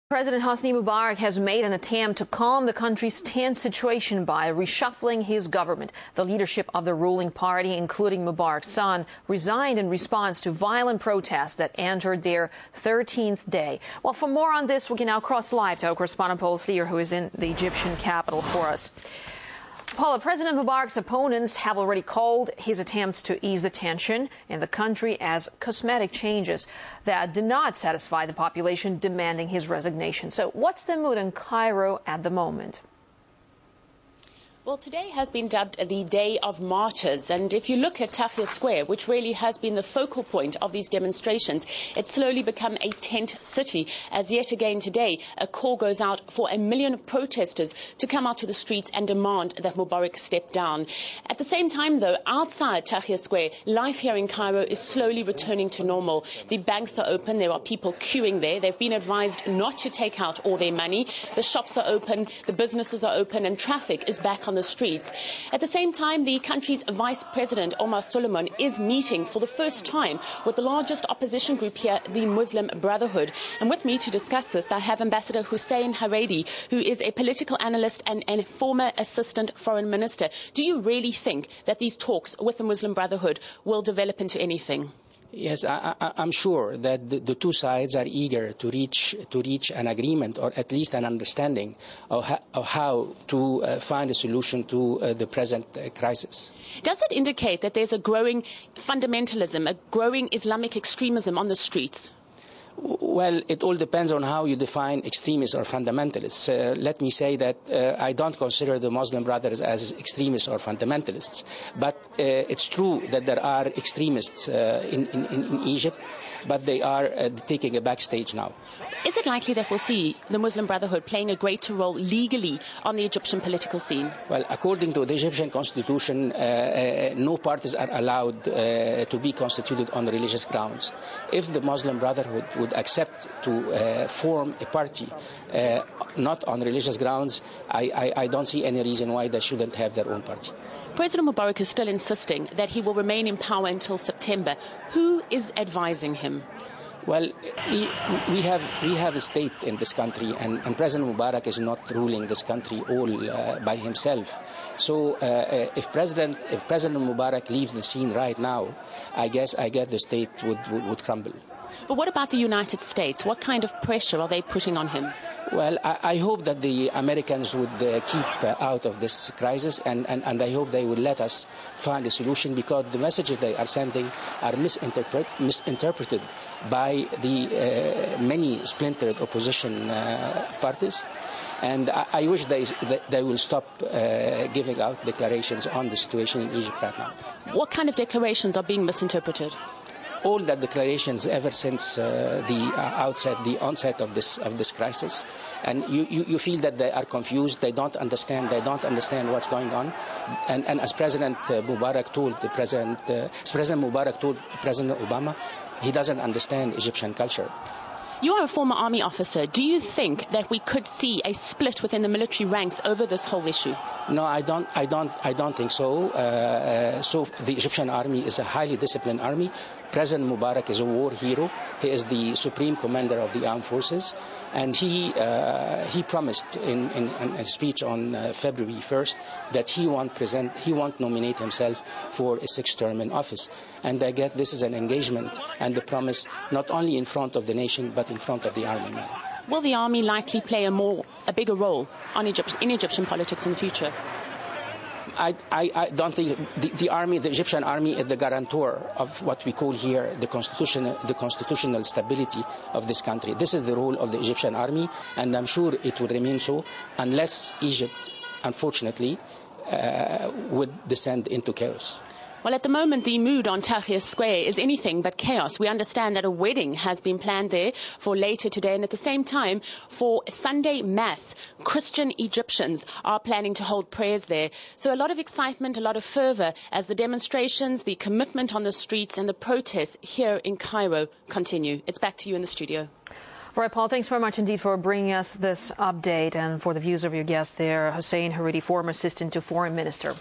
President Hosni Mubarak has made an attempt to calm the country's tense situation by reshuffling his government. The leadership of the ruling party, including Mubarak's son, resigned in response to violent protests that entered their 13th day. Well, for more on this, we can now cross live to our correspondent Paul Thier, who is in the Egyptian capital for us. Paula, President Mubarak's opponents have already called his attempts to ease the tension in the country as cosmetic changes that did not satisfy the population demanding his resignation. So what's the mood in Cairo at the moment? Well, today has been dubbed the Day of Martyrs, and if you look at Tahrir Square, which really has been the focal point of these demonstrations, it's slowly become a tent city, as yet again today a call goes out for 1 million protesters to come out to the streets and demand that Mubarak step down. At the same time, though, outside Tahrir Square, life here in Cairo is slowly returning to normal. The banks are open, there are people queuing there. They've been advised not to take out all their money. The shops are open, the businesses are open, and traffic is back on the streets. At the same time, the country's Vice President Omar Suleiman is meeting for the first time with the largest opposition group here, the Muslim Brotherhood. And with me to discuss this, I have Ambassador Hussein Haredi, who is a political analyst and a former assistant foreign minister. Do you really think that these talks with the Muslim Brotherhood will develop into anything? Yes, I'm sure that the two sides are eager to reach an agreement, or at least an understanding of how to find a solution to the present crisis. Does it indicate that there's a growing fundamentalism, a growing Islamic extremism on the streets? Well, it all depends on how you define extremists or fundamentalists. Let me say that I don't consider the Muslim Brothers as extremists or fundamentalists. But it's true that there are extremists in Egypt, but they are taking a backstage now. Is it likely that we'll see the Muslim Brotherhood playing a greater role legally on the Egyptian political scene? Well, according to the Egyptian constitution, no parties are allowed to be constituted on religious grounds. If the Muslim Brotherhood would accept to form a party not on religious grounds, I don't see any reason why they shouldn't have their own party. President Mubarak is still insisting that he will remain in power until September. Who is advising him? Well, we have a state in this country, and President Mubarak is not ruling this country all by himself. So if President Mubarak leaves the scene right now, I guess the state would crumble. But what about the United States? What kind of pressure are they putting on him? Well, I hope that the Americans would keep out of this crisis, and I hope they would let us find a solution, because the messages they are sending are misinterpreted by the many splintered opposition parties. And I wish they will stop giving out declarations on the situation in Egypt right now. What kind of declarations are being misinterpreted? All the declarations ever since the onset of this crisis, and you feel that they are confused. They don't understand what's going on. And as President Mubarak told President Obama, he doesn't understand Egyptian culture. You are a former army officer. Do you think that we could see a split within the military ranks over this whole issue? No, I don't think so. So the Egyptian army is a highly disciplined army. President Mubarak is a war hero. He is the supreme commander of the armed forces, and he promised in a speech on February 1st that he won't nominate himself for a 6th term in office. And I guess this is an engagement and a promise not only in front of the nation but in front of the army man. Will the army likely play a bigger role in Egyptian politics in the future? I don't think the Egyptian army is the guarantor of what we call here the constitutional stability of this country. This is the role of the Egyptian army, and I'm sure it will remain so unless Egypt, unfortunately, would descend into chaos. Well, at the moment, the mood on Tahrir Square is anything but chaos. We understand that a wedding has been planned there for later today, and at the same time, for Sunday Mass, Christian Egyptians are planning to hold prayers there. So a lot of excitement, a lot of fervor as the demonstrations, the commitment on the streets and the protests here in Cairo continue. It's back to you in the studio. All right, Paul, thanks very much indeed for bringing us this update, and for the views of your guest there, Hussein Haredi, former assistant to foreign minister.